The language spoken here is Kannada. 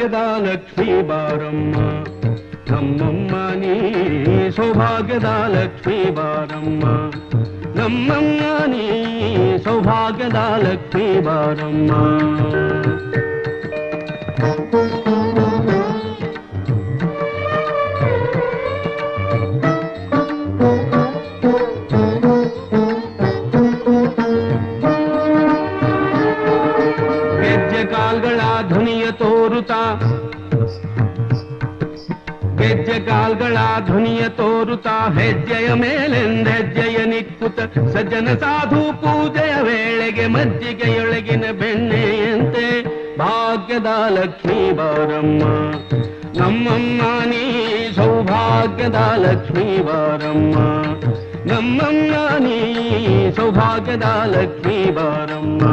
ಸೌಭಾಗ್ಯದ ಲಕ್ಷ್ಮೀ ಬಾರಮ್ಮ ನಮ್ಮಮ್ಮ ನೀ ಸೌಭಾಗ್ಯದ ಲಕ್ಷ್ಮೀ ಬಾರಮ್ಮ ನಮ್ಮಮ್ಮ ನೀ ಸೌಭಾಗ್ಯದ ಲಕ್ಷ್ಮೀ ಬಾರಮ್ಮ ಕಾಲ್ಗಳ ಧ್ವನಿಯ ತೋರುತ್ತಾ ಗೆಜ್ಜೆ ಕಾಲ್ಗಳ ಧ್ವನಿಯ ತೋರುತ್ತಾ ಹೆಜ್ಜೆಯ ಮೇಲೆಂದೆಜ್ಜೆಯ ನಿಕ್ಕುತ್ತ ಸಜ್ಜನ ಸಾಧು ಪೂಜೆಯ ವೇಳೆಗೆ ಮಜ್ಜಿಗೆಯೊಳಗಿನ ಬೆಣ್ಣೆಯಂತೆ ಭಾಗ್ಯದ ಲಕ್ಷ್ಮೀ ಬಾರಮ್ಮ ನಮ್ಮಮ್ಮ ನೀ ಸೌಭಾಗ್ಯದ ಲಕ್ಷ್ಮೀ ಬಾರಮ್ಮ ನಮ್ಮಮ್ಮ ನೀ ಸೌಭಾಗ್ಯದ ಲಕ್ಷ್ಮೀ ಬಾರಮ್ಮ